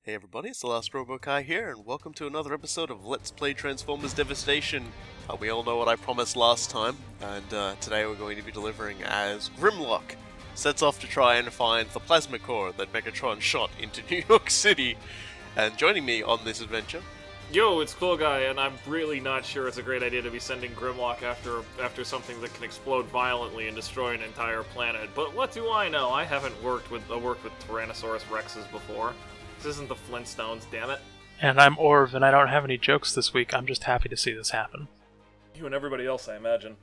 Hey everybody, it's the Last Robokai here, and welcome to another episode of Let's Play Transformers Devastation. We all know what I promised last time, and today we're going to be delivering as Grimlock sets off to try and find the plasma core that Megatron shot into New York City. And joining me on this adventure... Yo, it's Cool Guy, and I'm really not sure it's a great idea to be sending Grimlock after something that can explode violently and destroy an entire planet. But what do I know? I haven't worked with Tyrannosaurus Rexes before. This isn't the Flintstones, damn it. And I'm Orv, and I don't have any jokes this week. I'm just happy to see this happen. You and everybody else, I imagine.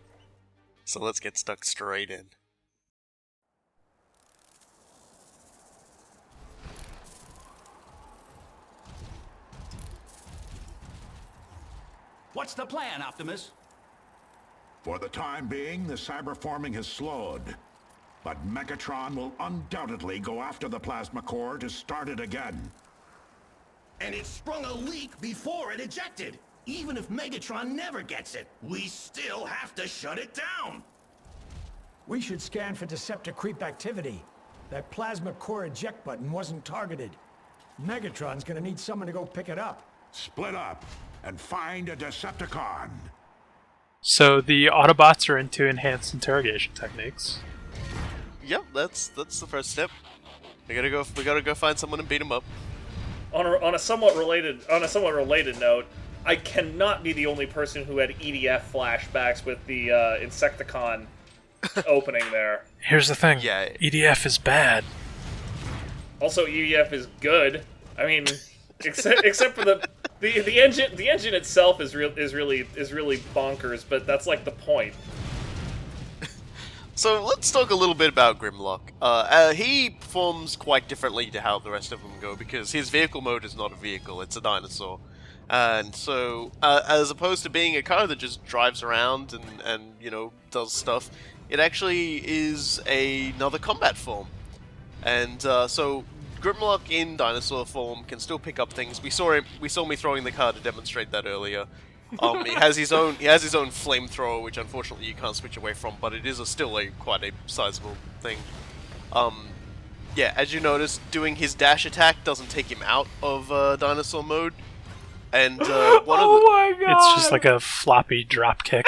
So let's get stuck straight in. What's the plan, Optimus? For the time being, the cyberforming has slowed. But Megatron will undoubtedly go after the plasma core to start it again. And it sprung a leak before it ejected. Even if Megatron never gets it, we still have to shut it down. We should scan for Decepticreep activity. That plasma core eject button wasn't targeted. Megatron's gonna need someone to go pick it up. Split up and find a Decepticon. So the Autobots are into enhanced interrogation techniques. Yep, that's the first step. We gotta go find someone and beat him up. On a somewhat related note, I cannot be the only person who had EDF flashbacks with the Insecticon opening there. Here's the thing. Yeah. EDF is bad. Also, EDF is good. I mean, except for the engine. The engine itself is really bonkers, but that's like the point. So let's talk a little bit about Grimlock. He performs quite differently to how the rest of them go, because his vehicle mode is not a vehicle, it's a dinosaur. And so, as opposed to being a car that just drives around and you know, does stuff, it actually is another combat form. And so, Grimlock in dinosaur form can still pick up things. We saw me throwing the car to demonstrate that earlier. He has his own flamethrower, which unfortunately you can't switch away from, but it is still quite a sizable thing. Yeah, as you notice, doing his dash attack doesn't take him out of dinosaur mode, and my god! It's just like a floppy drop kick.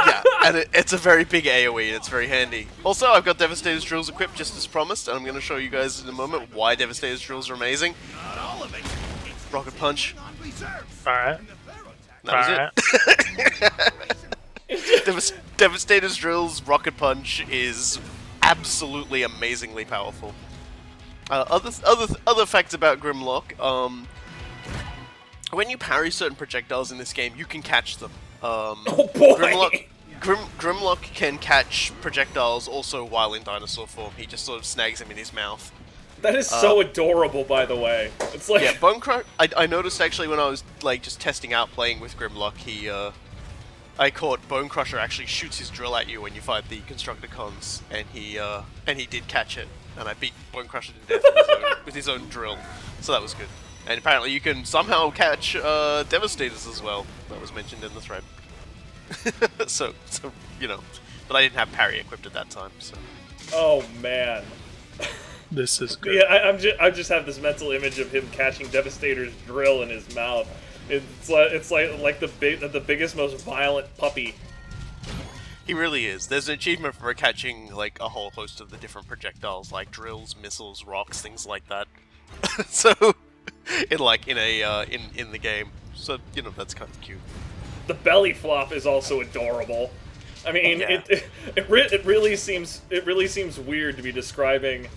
Yeah, and it's a very big AoE, and it's very handy. Also, I've got Devastator's drills equipped just as promised, and I'm going to show you guys in a moment why Devastator's drills are amazing. Not all of it. Rocket punch. Alright. That was it. Devastator's drills, rocket punch is absolutely amazingly powerful. Other facts about Grimlock. When you parry certain projectiles in this game, you can catch them. Oh boy! Grimlock can catch projectiles also while in dinosaur form. He just sort of snags them in his mouth. That is so adorable, by the way. It's like, yeah, Bone Crusher. I noticed actually when I was like just testing out playing with Grimlock, I caught Bone Crusher actually shoots his drill at you when you fight the Constructicons, and he did catch it, and I beat Bone Crusher to death with his own drill, so that was good. And apparently you can somehow catch Devastators as well. That was mentioned in the thread. so you know, but I didn't have parry equipped at that time. So. oh man. This is good. Yeah, I just have this mental image of him catching Devastator's drill in his mouth. It's like the biggest, most violent puppy. He really is. There's an achievement for catching like a whole host of the different projectiles, like drills, missiles, rocks, things like that. So, in the game, so you know that's kind of cute. The belly flop is also adorable. I mean, yeah. it really seems weird to be describing.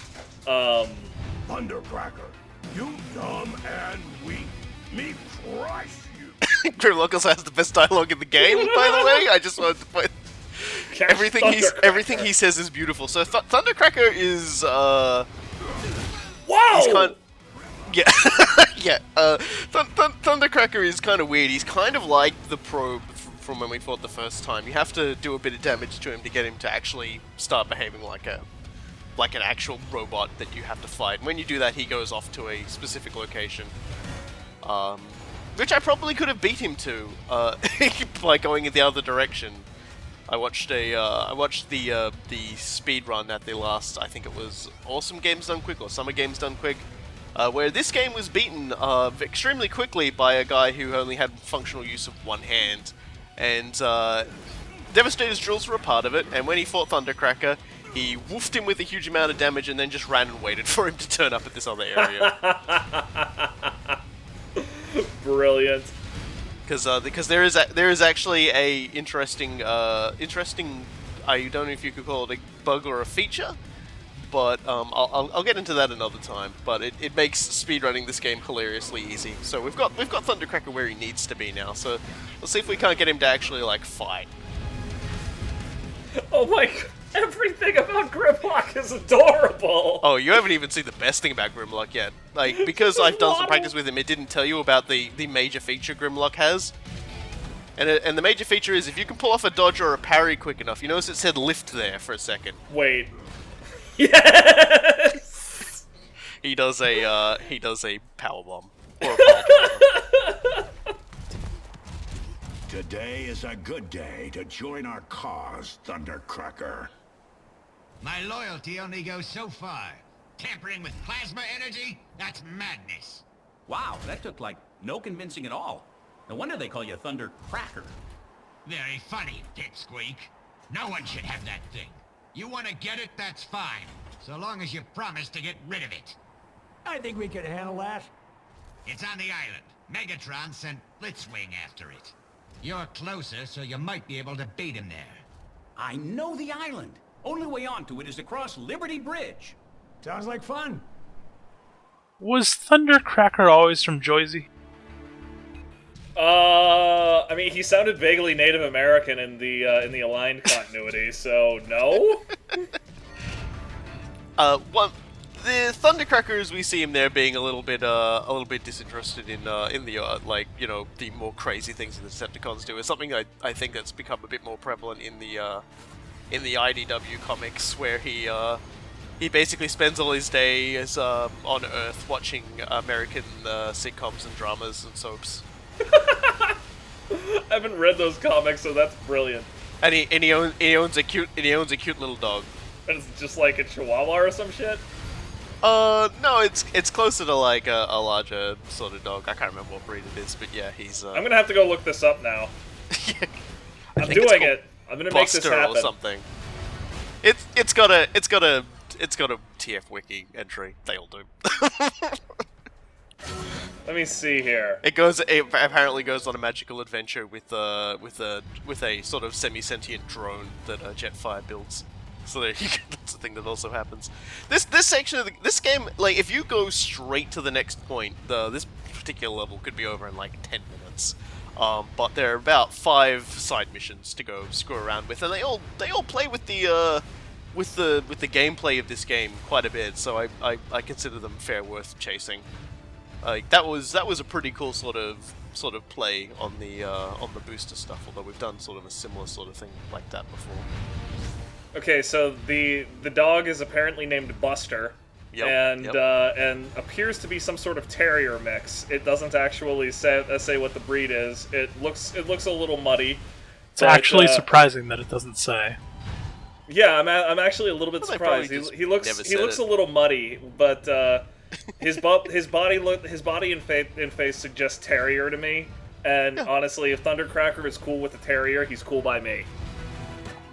Thundercracker, you dumb and weak. Me crush you. Grimlock also has the best dialogue in the game, by the way. I just wanted to point... Everything he says is beautiful. So Thundercracker is Wow! He's kind yeah. Yeah. Thundercracker is kind of weird. He's kind of like the probe from when we fought the first time. You have to do a bit of damage to him to get him to actually start behaving like an actual robot that you have to fight. And when you do that, he goes off to a specific location. Which I probably could have beat him to, by going in the other direction. I watched the speed run at the last, I think it was Awesome Games Done Quick or Summer Games Done Quick, where this game was beaten extremely quickly by a guy who only had functional use of one hand. And Devastator's drills were a part of it, and when he fought Thundercracker, he woofed him with a huge amount of damage and then just ran and waited for him to turn up at this other area. Brilliant. Because there is actually a interesting I don't know if you could call it a bug or a feature, but I'll get into that another time. But it makes speedrunning this game hilariously easy. So we've got Thundercracker where he needs to be now. So let's see if we can't get him to actually like fight. Oh my! Everything about Grimlock is adorable. Oh, you haven't even seen the best thing about Grimlock yet. Like, because I've done some practice with him, it didn't tell you about the major feature Grimlock has. And the major feature is if you can pull off a dodge or a parry quick enough. You notice it said lift there for a second. Wait. Yes. He does a power bomb or a power bomb. Today is a good day to join our cause, Thundercracker. My loyalty only goes so far. Tampering with plasma energy? That's madness. Wow, that took like no convincing at all. No wonder they call you Thunder Cracker. Very funny, Pipsqueak. No one should have that thing. You want to get it, that's fine. So long as you promise to get rid of it. I think we can handle that. It's on the island. Megatron sent Blitzwing after it. You're closer, so you might be able to beat him there. I know the island. Only way onto it is across Liberty Bridge. Sounds like fun. Was Thundercracker always from Jersey? I mean, he sounded vaguely Native American in the aligned continuity, so no. The Thundercrackers, we see him there being a little bit disinterested in the like, you know, the more crazy things the Decepticons do. It's something I think that's become a bit more prevalent in the IDW comics, where he basically spends all his days on Earth watching American sitcoms and dramas and soaps. I haven't read those comics, so that's brilliant. And he owns a cute little dog. And it's just like a Chihuahua or some shit. No, it's closer to like a larger sort of dog. I can't remember what breed it is, but yeah, he's. I'm gonna have to go look this up now. Yeah. I'm doing it. I'm gonna make this Buster happen. or something. It's got a TF wiki entry. They all do. Let me see here. It apparently goes on a magical adventure with a sort of semi-sentient drone that Jetfire builds. So there you go. That's the thing that also happens. This section of this game, like, if you go straight to the next point, this particular level could be over in like 10 minutes. But there are about 5 side missions to go screw around with, and they all play with the gameplay of this game quite a bit. So I consider them fair worth chasing. Like that was a pretty cool sort of play on the booster stuff. Although we've done sort of a similar sort of thing like that before. Okay, so the dog is apparently named Buster, and appears to be some sort of terrier mix. It doesn't actually say what the breed is. It looks a little muddy. It's actually surprising that it doesn't say. Yeah, I'm actually a little bit surprised. He looks a little muddy, but his body and face suggests terrier to me. And honestly, if Thundercracker is cool with the terrier, he's cool by me.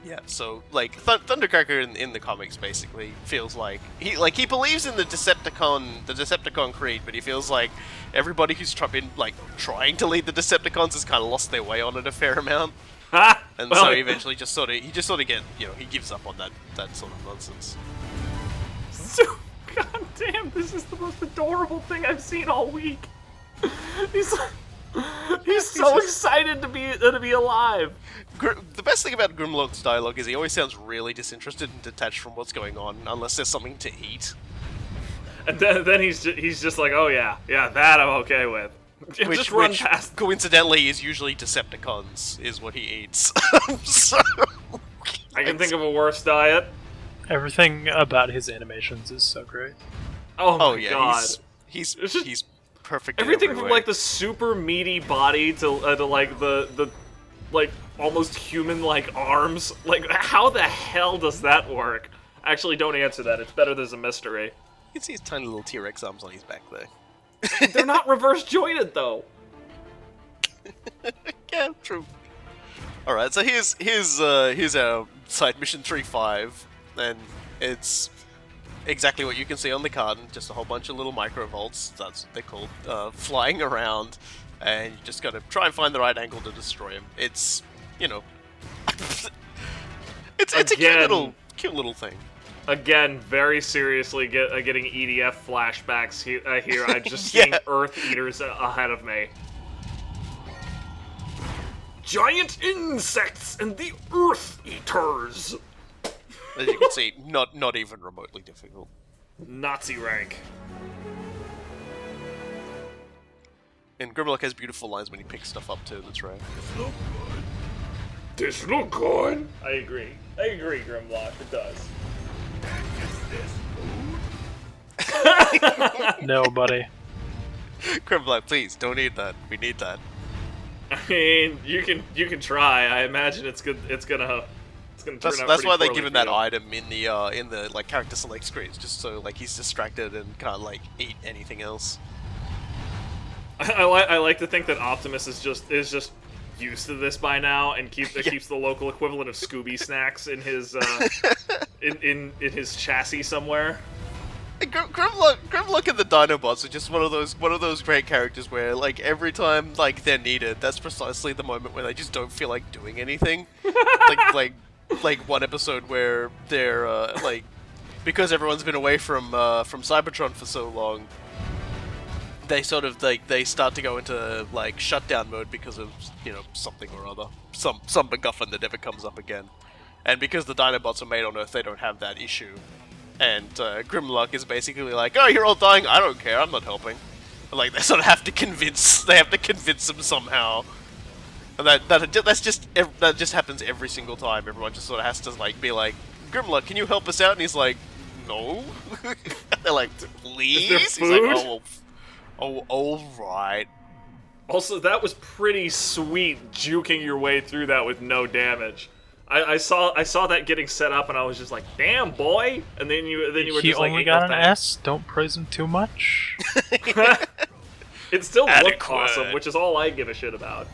Yeah, so like Thundercracker in the comics basically feels like he believes in the Decepticon creed, but he feels like everybody who's trying to lead the Decepticons has kind of lost their way on it a fair amount. And so he eventually just sort of get, you know, he gives up on that sort of nonsense. So, god damn, this is the most adorable thing I've seen all week. He's so excited to be alive. The best thing about Grimlock's dialogue is he always sounds really disinterested and detached from what's going on, unless there's something to eat. And then he's just like, oh yeah, that I'm okay with. Just run past. Coincidentally is usually Decepticons is what he eats. So, I can think of a worse diet. Everything about his animations is so great. Oh my god, he's perfect. Everything from like the super meaty body to like the like almost human like arms. Like, how the hell does that work? Actually, don't answer that. It's better there's a mystery. can see his tiny little T-Rex arms on his back there. They're not reverse jointed though. Yeah, true. Alright, so here's our side mission 3-5, and it's exactly what you can see on the card, just a whole bunch of little microvolts, that's what they're called, flying around, and you just gotta try and find the right angle to destroy them. It's, you know, it's a cute little thing. Again, very seriously getting EDF flashbacks here. I'm just seeing Yeah. Earth Eaters ahead of me. Giant insects and the Earth Eaters! As you can see, not even remotely difficult. Nazi rank. And Grimlock has beautiful lines when he picks stuff up too, that's right. This look good. I agree, Grimlock, it does. No, buddy. Grimlock, please, don't eat that. We need that. I mean, you can try. I imagine it's good. It's gonna turn out That's pretty why they poorly give him for that you. item in the like character select screens, just so like he's distracted and can't like eat anything else. I like to think that Optimus is just used to this by now and keeps the local equivalent of Scooby snacks in his in his chassis somewhere. Grimlock and the Dinobots are just one of those great characters where like every time like they're needed, that's precisely the moment when they just don't feel like doing anything. like one episode where they're like because everyone's been away from Cybertron for so long, they sort of like they start to go into like shutdown mode because of something or other, some MacGuffin that never comes up again, and because the Dinobots are made on Earth, they don't have that issue. And Grimlock is basically like, "Oh, you're all dying. I don't care. I'm not helping." And, like they sort of have to convince them somehow, and that just happens every single time. Everyone just sort of has to like be like, "Grimlock, can you help us out?" And he's like, "No." They're like, "Please." Is there He's food? like, "Oh, all right." Also, that was pretty sweet, juking your way through that with no damage. I saw that getting set up, and I was just like, "Damn, boy!" And then you were He just like, only "Ain't got no an thanks." S. Don't praise him too much. It still looked Adequate. awesome, which is all I give a shit about.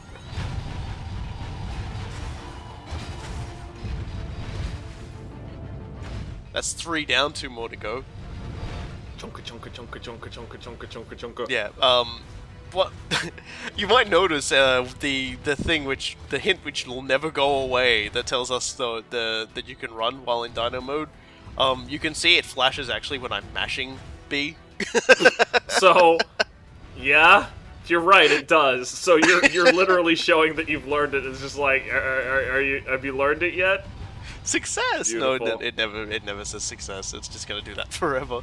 That's 3 down, 2 more to go. Chunka chunka chunka chunka chunka chunka chunka chunka. Yeah. What you might notice the hint which will never go away that tells us that you can run while in Dino mode. You can see it flashes actually when I'm mashing B. So, yeah, you're right. It does. So you're literally showing that you've learned it. It's just like, have you learned it yet? Success. Beautiful. No, it never says success. It's just gonna do that forever.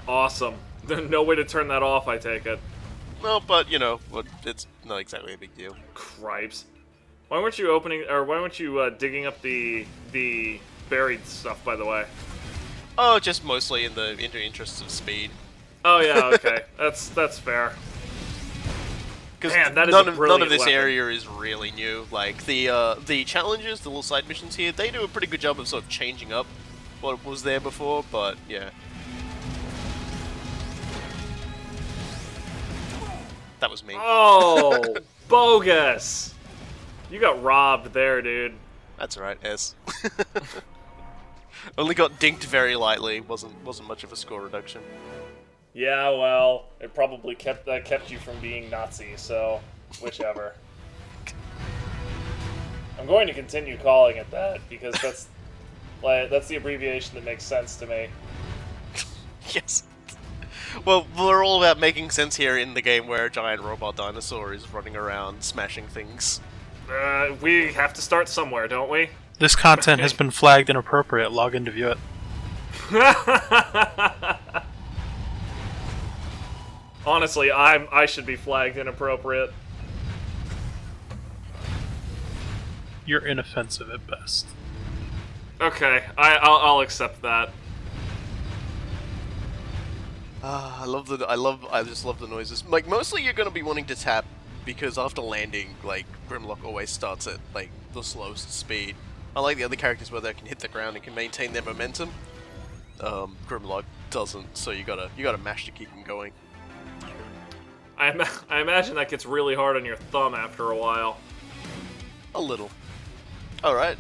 Awesome. No way to turn that off, I take it. No, but it's not exactly a big deal. Cripes. Why weren't you digging up the buried stuff, by the way? Oh, just mostly in the interests of speed. Oh yeah, okay. That's fair. Because Man, that is none a of brilliant this weapon. area is really new. Like the challenges, the little side missions here, they do a pretty good job of sort of changing up what was there before. But yeah, that was me. Oh, bogus! You got robbed there, dude. That's alright, S. Only got dinked very lightly. Wasn't much of a score reduction. Yeah, well, it probably kept you from being Nazi, so whichever. I'm going to continue calling it that because that's the abbreviation that makes sense to me. Yes. Well, we're all about making sense here in the game where a giant robot dinosaur is running around smashing things. We have to start somewhere, don't we? This content has been flagged inappropriate. Log in to view it. Honestly, I should be flagged inappropriate. You're inoffensive at best. Okay, I'll accept that. I just love the noises. Like mostly you're gonna be wanting to tap because after landing, like Grimlock always starts at like the slowest speed. Unlike the other characters where they can hit the ground and can maintain their momentum, Grimlock doesn't. So you gotta mash to keep him going. I imagine that gets really hard on your thumb after a while. A little. All right.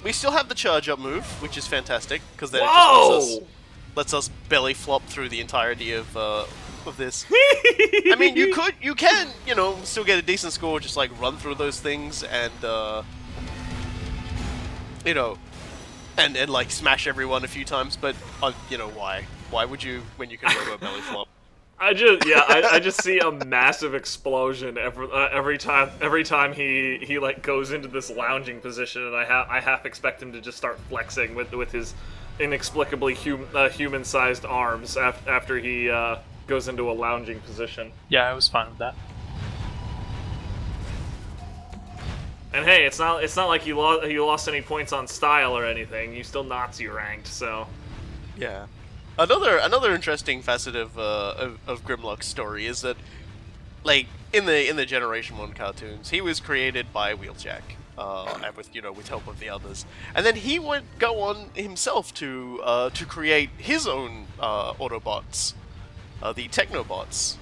We still have the charge up move, which is fantastic because then it just lets us belly flop through the entirety of this. I mean, you can, still get a decent score, just like run through those things and, and like smash everyone a few times. But why? Why would you when you can go a belly flop? I just see a massive explosion every time he like goes into this lounging position, and I half expect him to just start flexing with his inexplicably human-sized arms after he goes into a lounging position. Yeah, I was fine with that. And hey, it's not like you lost any points on style or anything. You still Nazi ranked, so yeah. Another interesting facet of Grimlock's story is that, like in the Generation 1 cartoons, he was created by Wheeljack, and with help of the others, and then he would go on himself to create his own Autobots, the Technobots,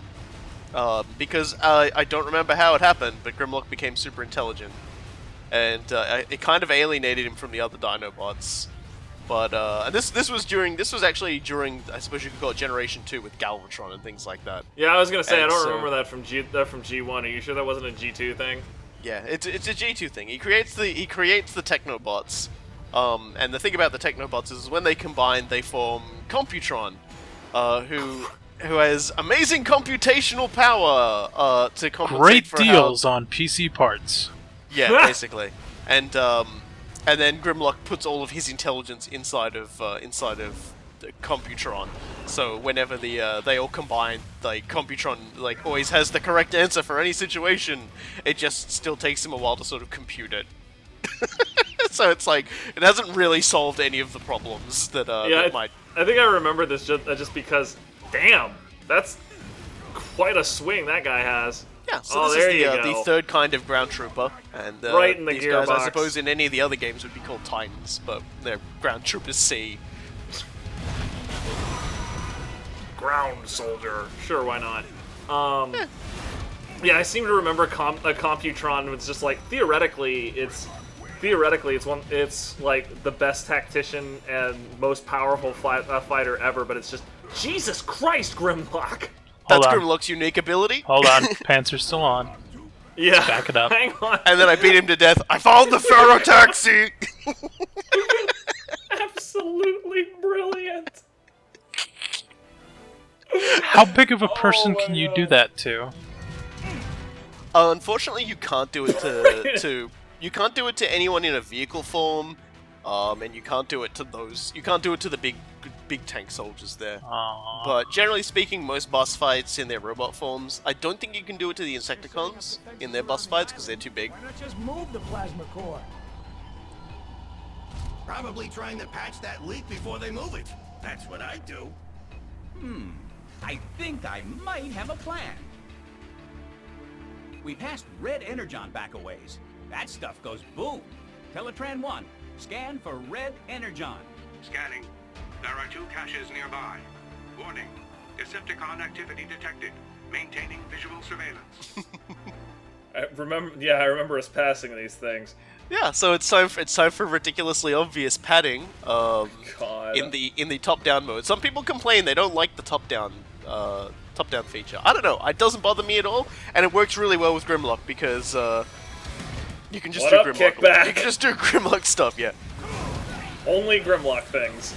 because I don't remember how it happened, but Grimlock became super intelligent, and it kind of alienated him from the other Dinobots. But and this was actually during, I suppose you could call it Generation 2 with Galvatron and things like that. Yeah, I was gonna say, and I don't remember that from G1. Are you sure that wasn't a G2 thing? Yeah, it's a G2 thing. He creates the Technobots, and the thing about the Technobots is when they combine, they form Computron, who has amazing computational power to compensate Great for deals on PC parts. Yeah, basically, and then Grimlock puts all of his intelligence inside of the Computron. So whenever they all combine, like Computron always has the correct answer for any situation. It just still takes him a while to sort of compute it. So it's like it hasn't really solved any of the problems that might. I think I remember this just because. Damn, that's quite a swing that guy has. Yeah, so this is the third kind of ground trooper, and right in the these gearbox. guys, I suppose, in any of the other games would be called Titans, but they're ground troopers C. Ground soldier, sure, why not? Yeah, I seem to remember a Computron was just like theoretically it's like the best tactician and most powerful fighter ever, but it's just Jesus Christ, Grimlock. That's Grimlock's unique ability. Hold on, pants are still on. Yeah. Back it up. Hang on. And then I beat him to death. I found the Pharaoh taxi! Absolutely brilliant. How big of a person can you do that to? Unfortunately, you can't do it to anyone in a vehicle form, and you can't do it to those. You can't do it to the big tank soldiers there. Aww. But generally speaking, most boss fights in their robot forms, I don't think you can do it to the Decepticons in their boss fights because they're too big. Why not just move the plasma core? Probably trying to patch that leak before they move it. That's what I do. I think I might have a plan. We passed Red Energon back a ways. That stuff goes boom. Teletran 1, scan for Red Energon. Scanning. There are 2 caches nearby. Warning. Decepticon activity detected. Maintaining visual surveillance. I remember us passing these things. Yeah, so it's time for ridiculously obvious padding. God. In the top-down mode. Some people complain they don't like the top-down feature. I don't know. It doesn't bother me at all, and it works really well with Grimlock because you can just do Grimlock. Kickback? You can just do Grimlock stuff, yeah. Only Grimlock things.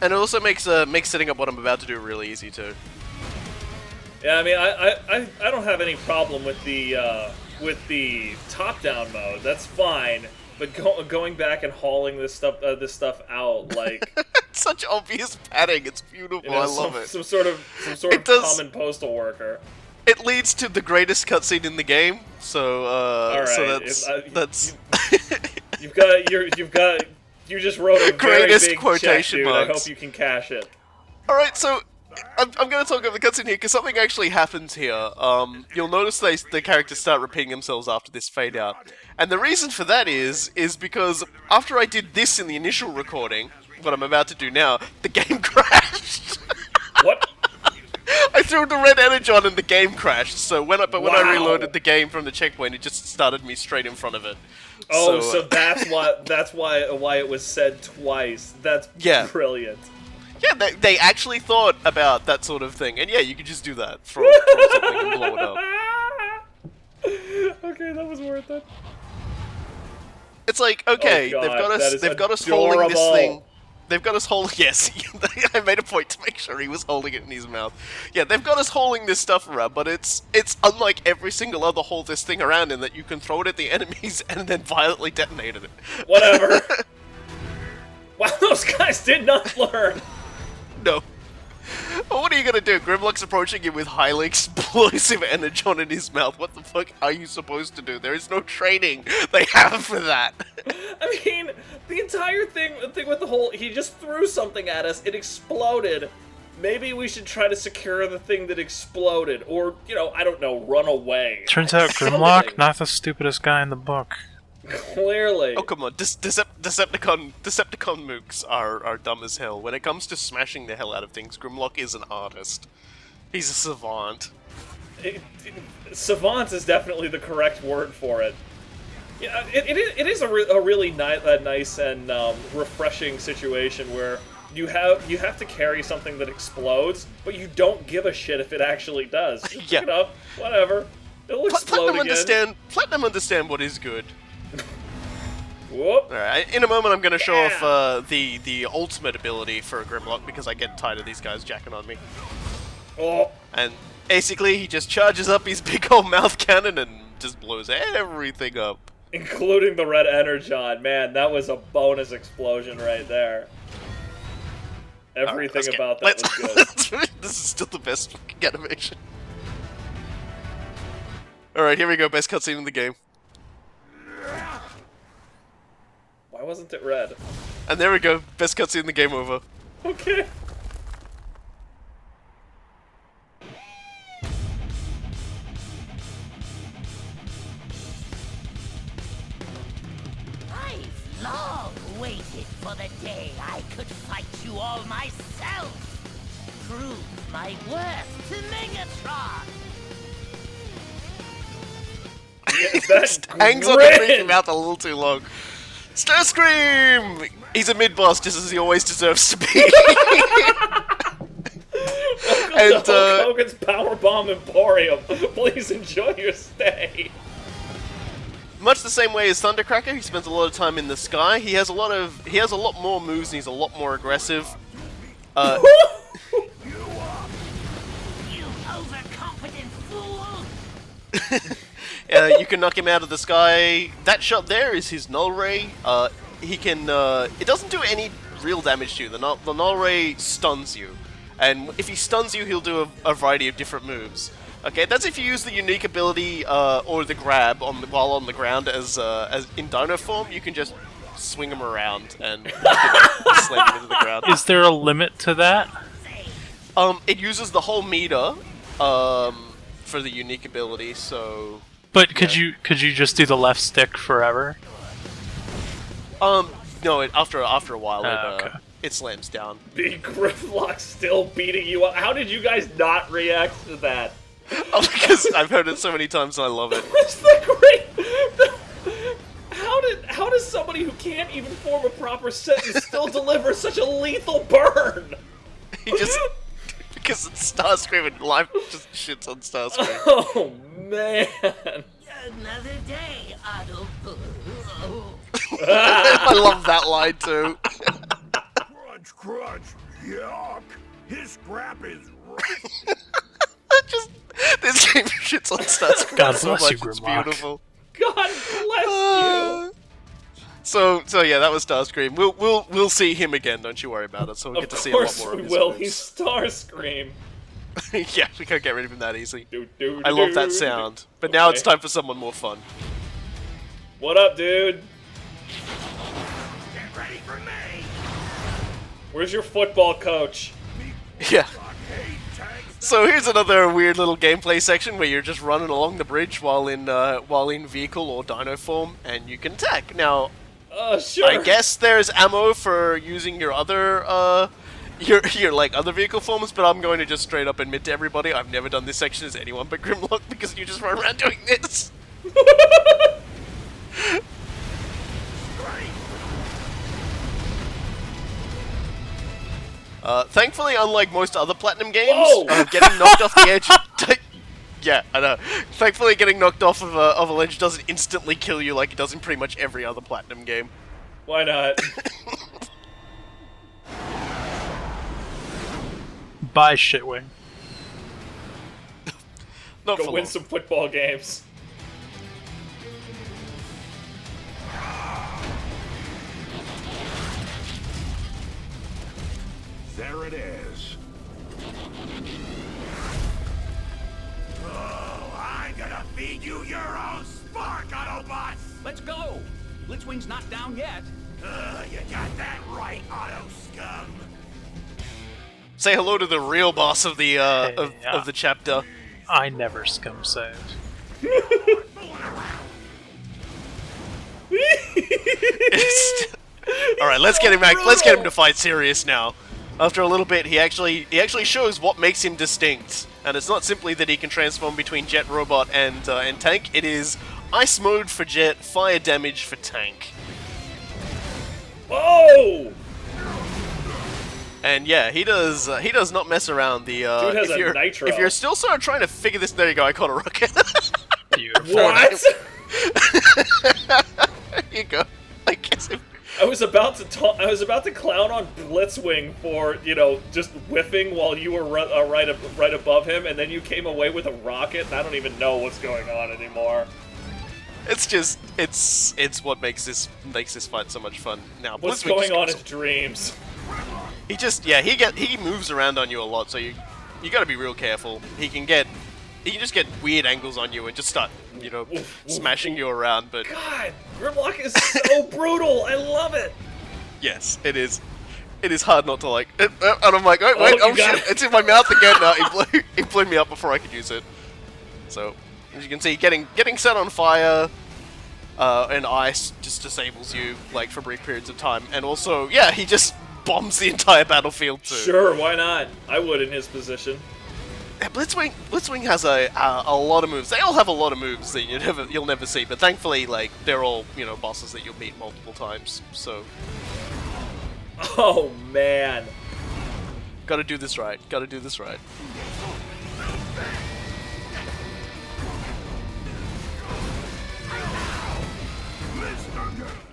And it also makes setting up what I'm about to do really easy too. Yeah, I mean, I don't have any problem with the top-down mode. That's fine. But going back and hauling this stuff out, like it's such obvious padding. It's beautiful. I love it. Some sort of common postal worker. It leads to the greatest cutscene in the game. So all right. So that's you just wrote a greatest very big quotation check, dude. marks. I hope you can cash it. All right, so I'm going to talk about the cutscene here because something actually happens here. You'll notice the characters start repeating themselves after this fade out, and the reason for that is because after I did this in the initial recording, what I'm about to do now, the game crashed. What? I threw the red energon and the game crashed. So when I Wow. reloaded the game from the checkpoint, it just started me straight in front of it. Oh, so that's why it was said twice. That's Yeah. brilliant. Yeah, they actually thought about that sort of thing, and yeah, you could just do that, throw something and blow it up. Okay, that was worth it. It's like, okay, Oh, God, they've got us holding this adorable. thing. They've got us holding. Yes, I made a point to make sure he was holding it in his mouth. Yeah, they've got us holding this stuff around, but it's unlike every single other hold this thing around in that you can throw it at the enemies and then violently detonate it. Whatever. Wow, those guys did not learn. No. Well, what are you gonna do? Grimlock's approaching you with highly explosive energon in his mouth. What the fuck are you supposed to do? There is no training they have for that. I mean, the entire thing with the whole, he just threw something at us, it exploded. Maybe we should try to secure the thing that exploded, or, you know, I don't know, run away. Turns out Grimlock, not the stupidest guy in the book. Clearly. Oh, come on. Decepticon mooks are dumb as hell. When it comes to smashing the hell out of things, Grimlock is an artist. He's a savant. Savant is definitely the correct word for it. Yeah, it is a really nice and refreshing situation where you have to carry something that explodes, but you don't give a shit if it actually does. Just pick it up, whatever. It'll explode again. Platinum understand what is good. Whoop. Alright, in a moment I'm going to show off the ultimate ability for Grimlock because I get tired of these guys jacking on me. Oh. And basically he just charges up his big old mouth cannon and just blows everything up. Including the red energon. Man, that was a bonus explosion right there. Everything about that was good. This is still the best fucking animation. Alright, here we go, best cutscene in the game. Why wasn't it red? And there we go, best cutscene in the game over. Okay. I've long waited for the day I could fight you all myself. Prove my worth to Megatron. That hangs on the freaking mouth a little too long. Starscream! He's a mid-boss just as he always deserves to be. And Hulk Hogan's Powerbomb Emporium. Please enjoy your stay. Much the same way as Thundercracker, he spends a lot of time in the sky. He has a lot more moves and he's a lot more aggressive. You overconfident fool! You can knock him out of the sky. That shot there is his null ray. He can. It doesn't do any real damage to you. The null ray stuns you, and if he stuns you, he'll do a variety of different moves. Okay, that's if you use the unique ability or the grab while on the ground as in Dino form. You can just swing him around and slam him into the ground. Is there a limit to that? It uses the whole meter for the unique ability, so. But could you just do the left stick forever? No. After a while, Okay. it slams down. Big Grimlock still beating you up. How did you guys not react to that? Oh, because I've heard it so many times and I love it. It's the great. How does somebody who can't even form a proper sentence still deliver such a lethal burn? He just because it's Starscream and life just shits on Starscream. Oh man! Another day, Autobots. I love that line too. Crunch, crunch, yuck. His scrap is This game shits on Starscream God so bless much. you, It's Grimlock. beautiful. God bless you. So yeah, that was Starscream. We'll see him again. Don't you worry about it. So we'll get to see a lot more of we his will. moves. He's Starscream. Yeah, we can't get rid of him that easily. Do, do, I love that do, sound. But Okay. now it's time for someone more fun. What up, dude? Get ready for me! Where's your football coach? Yeah. So here's another weird little gameplay section where you're just running along the bridge while in vehicle or dino form, and you can attack. Now, Sure. I guess there's ammo for using your other, your like other vehicle forms, but I'm going to just straight up admit to everybody I've never done this section as anyone but Grimlock because you just run around doing this. Thankfully, unlike most other Platinum games, getting knocked off the edge... yeah, I know. Thankfully, getting knocked off of a ledge doesn't instantly kill you like it does in pretty much every other Platinum game. Why not? Bye, Shitwing. Not Go for win long. some football games. There it is. Oh, I'm gonna feed you your own spark, Autobots! Let's go! Blitzwing's not down yet. You got that right, Auto Scum. Say hello to the real boss of the of the chapter. I never scum save. All right, let's get him back. Let's get him to fight serious now. After a little bit, he actually shows what makes him distinct, and it's not simply that he can transform between Jet, Robot, and Tank. It is Ice mode for Jet, Fire damage for Tank. Whoa! And yeah, he does not mess around. The Dude has if a you're nitro. if you're still sort of trying to figure this, there you go. I caught a rocket. Beautiful. What? There you go. I guess. I was about to clown on Blitzwing for, you know, just whiffing while you were right above him, and then you came away with a rocket, and I don't even know what's going on anymore. It's just it's what makes this fight so much fun. Now, What's Blitzwing going just on goes- in dreams? He just he moves around on you a lot, so you got to be real careful. He can just get weird angles on you and just start, you know, smashing you around. But God, Grimlock is so brutal. I love it. yes, it is. It is hard not to like. And I'm like, oh wait, you got shit, it. it's in my mouth again now. He blew me up before I could use it. So as you can see, getting set on fire and ice just disables you like for brief periods of time, and also yeah, he just bombs the entire battlefield too. Sure, why not? I would in his position. Yeah, Blitzwing has a lot of moves. They all have a lot of moves that you'll never see, but thankfully, like they're all bosses that you'll beat multiple times. So, Oh man. gotta do this right. Gotta do this right.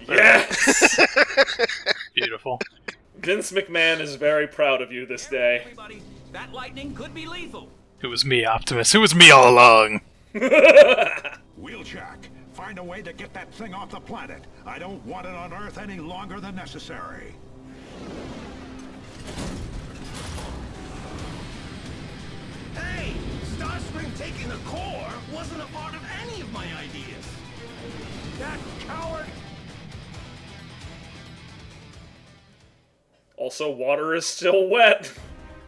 Yes! Beautiful. Vince McMahon is very proud of you this day. Everybody, that lightning could be lethal. It was me, Optimus. It was me all along. Wheeljack, find a way to get that thing off the planet. I don't want it on Earth any longer than necessary. Hey, Starscream taking the core wasn't a part of any of my ideas. That coward! Also, water is still wet.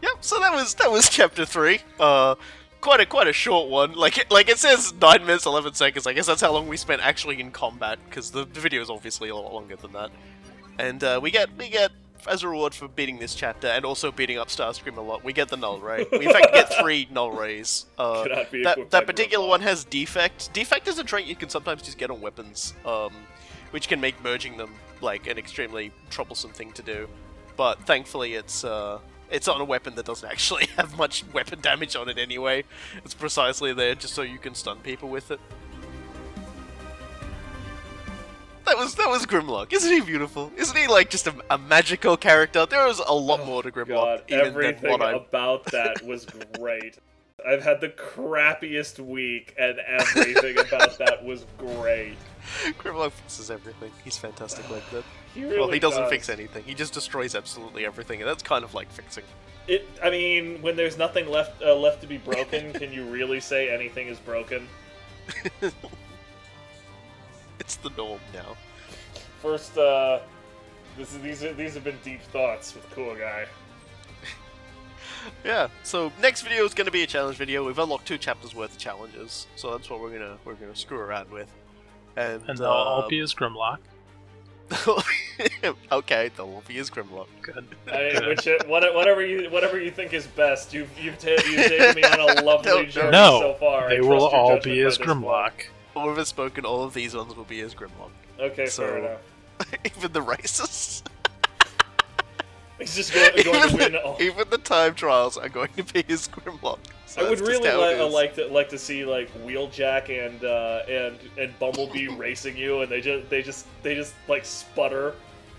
Yep. So that was chapter 3. Quite a short one. Like it says 9 minutes 11 seconds. I guess that's how long we spent actually in combat, because the video is obviously a lot longer than that. And we get as a reward for beating this chapter and also beating up Starscream a lot, we get the null ray. We in fact get 3 null rays. Cannot be equipped by That particular Grimlock. one has defect. Defect is a trait you can sometimes just get on weapons, which can make merging them like an extremely troublesome thing to do. But thankfully, it's on a weapon that doesn't actually have much weapon damage on it anyway. It's precisely there just so you can stun people with it. That was Grimlock. Isn't he beautiful? Isn't he like just a magical character? There is a lot more to Grimlock God, even everything than what I. about that was great. I've had the crappiest week, and everything about that was great. Grimlock fixes everything. He's fantastic like that. He really Well, he doesn't does. fix anything. He just destroys absolutely everything, and that's kind of like fixing. I mean, when there's nothing left to be broken, can you really say anything is broken? It's the norm now. First, these have been deep thoughts with Cool Guy. Yeah. So next video is going to be a challenge video. We've unlocked 2 chapters worth of challenges, so that's what we're gonna screw around with. And And they'll all be as Grimlock. Okay, the Wolfie is Grimlock. Good. I mean, whatever you think is best. You've taken me on a lovely journey No, so far. they I will trust your all judgment be by as this point. Grimlock. All of us spoken, all of these ones will be as Grimlock. Okay, So- fair enough. Even the racists. He's just going to win all. Even the time trials are going to be his Grimlock. So I would that's just really how it is. like to see like Wheeljack and Bumblebee racing you, and they just like sputter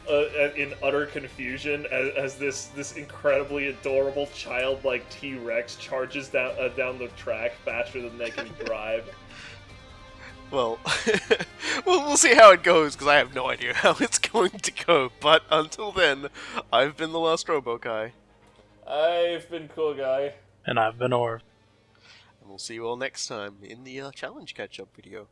in utter confusion as this incredibly adorable childlike T-Rex charges down the track faster than they can drive. Well, we'll see how it goes, because I have no idea how it's going to go. But until then, I've been the Last Robo Guy. I've been Cool Guy. And I've been Orv. And we'll see you all next time in the challenge catch-up video.